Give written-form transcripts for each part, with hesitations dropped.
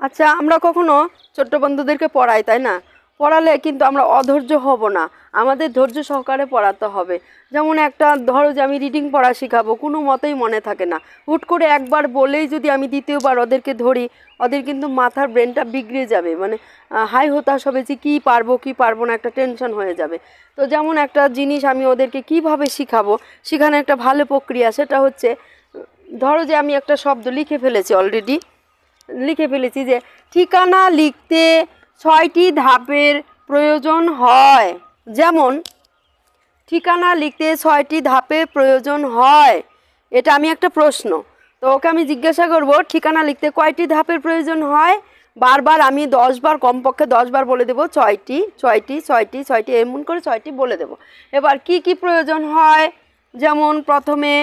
আচ্ছা, আমরা কখনো ছোট্ট বন্ধুদেরকে পড়াই, তাই না? পড়ালে কিন্তু আমরা অধৈর্য হব না, আমাদের ধৈর্য সহকারে পড়াতে হবে। যেমন একটা ধরো যে আমি রিডিং পড়া শেখাবো, কোনো মতেই মনে থাকে না। হুট করে একবার বলেই যদি আমি দ্বিতীয়বার ওদেরকে ধরি, ওদের কিন্তু মাথার ব্রেনটা বিগড়ে যাবে, মানে হাই হতাশ হবে যে কী পারবো কী পারবো না, একটা টেনশন হয়ে যাবে। তো যেমন একটা জিনিস আমি ওদেরকে কিভাবে শেখাবো, সেখানে একটা ভালো প্রক্রিয়া, সেটা হচ্ছে ধরো যে আমি একটা শব্দ লিখে ফেলেছি, অলরেডি লিখে ফেলেছি যে ঠিকানা লিখতে 6টি ধাপের প্রয়োজন হয়। যেমন ঠিকানা লিখতে 6টি ধাপের প্রয়োজন হয়, এটা আমি একটা প্রশ্ন। তো ওকে আমি জিজ্ঞাসা করব ঠিকানা লিখতে কয়টি ধাপের প্রয়োজন হয়। বারবার আমি 10 বার, কমপক্ষে 10 বার বলে দেবো 6টি 6টি 6টি 6টি, এমন করে 6টি বলে দেবো। এবার কি কি প্রয়োজন হয়, যেমন প্রথমে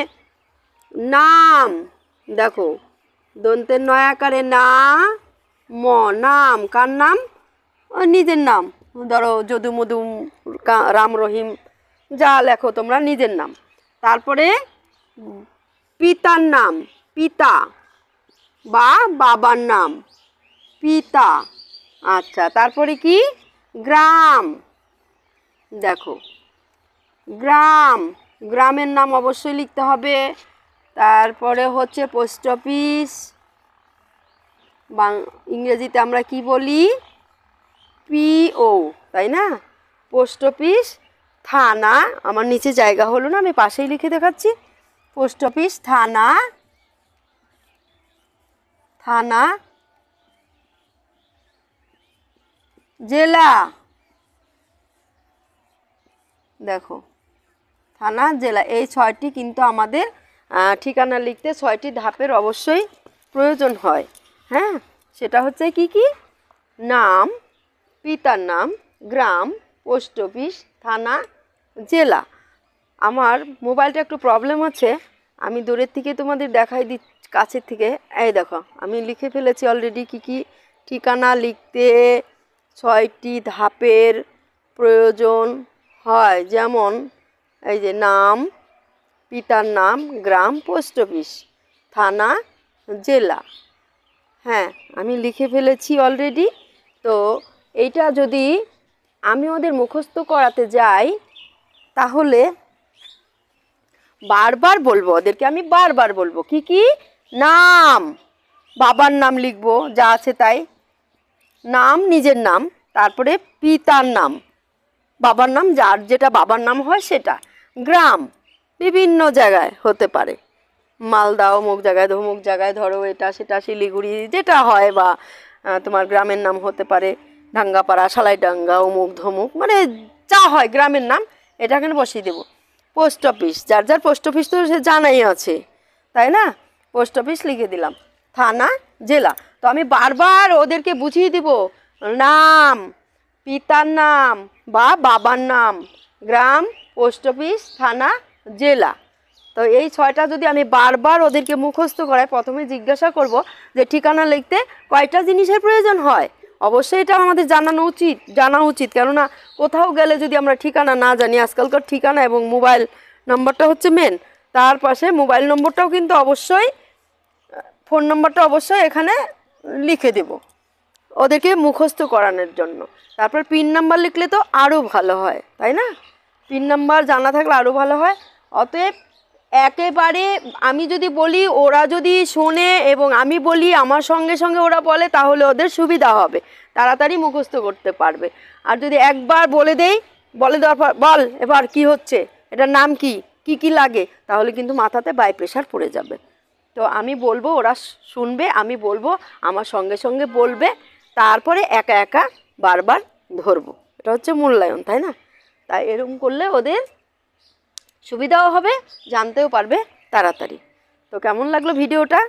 নাম, দেখো দন্তের নয় আকারে না ম, নাম। কার নাম? নিজের নাম। ধরো যদু মধু রাম রহিম যা লেখো তোমরা, নিজের নাম। তারপরে পিতার নাম, পিতা বা বাবার নাম, পিতা। আচ্ছা, তারপরে কি? গ্রাম, দেখো গ্রাম, গ্রামের নাম অবশ্যই লিখতে হবে। তারপরে হচ্ছে পোস্ট অফিস, ইংরেজিতে আমরা কি বলি? পিও, তাই না? Post office. থানা, আমার নিচে জায়গা হলো না, আমি পাশেই লিখে দেখাচ্ছি। পোস্ট অফিস, থানা, থানা, জেলা, দেখো থানা, জেলা। এই 6টি কিন্তু আমাদের ঠিকানা লিখতে 6টি ধাপের অবশ্যই প্রয়োজন হয়। হ্যাঁ, সেটা হচ্ছে কি কি? নাম, পিতার নাম, গ্রাম, পোস্ট অফিস, থানা, জেলা। আমার মোবাইলটা একটু প্রবলেম আছে, আমি দূরের থেকে তোমাদের দেখাই দিই, কাছের থেকে। এই দেখো আমি লিখে ফেলেছি অলরেডি কি কি ঠিকানা লিখতে 6টি ধাপের প্রয়োজন হয়। যেমন এই যে নাম, পিতার নাম, গ্রাম, পোস্ট অফিস, থানা, জেলা। হ্যাঁ, আমি লিখে ফেলেছি অলরেডি। তো এইটা যদি আমি ওদের মুখস্থ করাতে যাই, তাহলে বারবার বলবো ওদেরকে, আমি বারবার বলবো কি কি? নাম, বাবার নাম লিখবো যা আছে তাই, নাম নিজের নাম, তারপরে পিতার নাম, বাবার নাম যার যেটা বাবার নাম হয় সেটা, গ্রাম বিভিন্ন জায়গায় হতে পারে, মালদা অমুক জায়গায়, ধমুক জায়গায়, ধরো এটা সেটা শিলিগুড়ি যেটা হয়, বা তোমার গ্রামের নাম হতে পারে ডাঙ্গাপাড়া, সালাইডাঙ্গা, অমুক ধমুক, মানে যা হয় গ্রামের নাম এটা এখানে বসিয়ে দেবো। পোস্ট অফিস, যার যার পোস্ট অফিস তো সে জানাই আছে, তাই না? পোস্ট অফিস লিখে দিলাম। থানা, জেলা। তো আমি বারবার ওদেরকে বুঝিয়ে দিব নাম, পিতার নাম বা বাবার নাম, গ্রাম, পোস্ট অফিস, থানা, জেলা। তো এই 6টা যদি আমি বারবার ওদেরকে মুখস্থ করাই, প্রথমে জিজ্ঞাসা করব যে ঠিকানা লিখতে কয়টা জিনিসের প্রয়োজন হয়। অবশ্যই এটা আমাদের জানা উচিত, কেননা কোথাও গেলে যদি আমরা ঠিকানা না জানি, আজকালকার ঠিকানা এবং মোবাইল নম্বরটা হচ্ছে মেন, তার পাশে মোবাইল নম্বরটাও কিন্তু অবশ্যই, ফোন নম্বরটা অবশ্যই এখানে লিখে দেব ওদেরকে মুখস্থ করানোর জন্য। তারপর পিন নাম্বার লিখলে তো আরও ভালো হয়, তাই না? পিন নাম্বার জানা থাকলে আরও ভালো হয়। অতএব একেবারে আমি যদি বলি, ওরা যদি শোনে এবং আমি বলি আমার সঙ্গে সঙ্গে ওরা বলে, তাহলে ওদের সুবিধা হবে, তাড়াতাড়ি মুখস্থ করতে পারবে। আর যদি একবার বলে দেই, বলে দেওয়ার পর বল এবার কি হচ্ছে, এটার নাম কি, কি কি লাগে, তাহলে কিন্তু মাথাতে বাই প্রেশার পড়ে যাবে। তো আমি বলবো, ওরা শুনবে, আমি বলবো, আমার সঙ্গে সঙ্গে বলবে, তারপরে একা একা বারবার ধরবো। এটা হচ্ছে মূল্যায়ন, তাই না? তাই এরকম করলে ওদের সুবিধাও হবে, জানতেও পারবে তাড়াতাড়ি। তো কেমন লাগলো ভিডিওটা?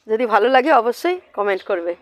যদি ভালো লাগে অবশ্যই কমেন্ট করবে।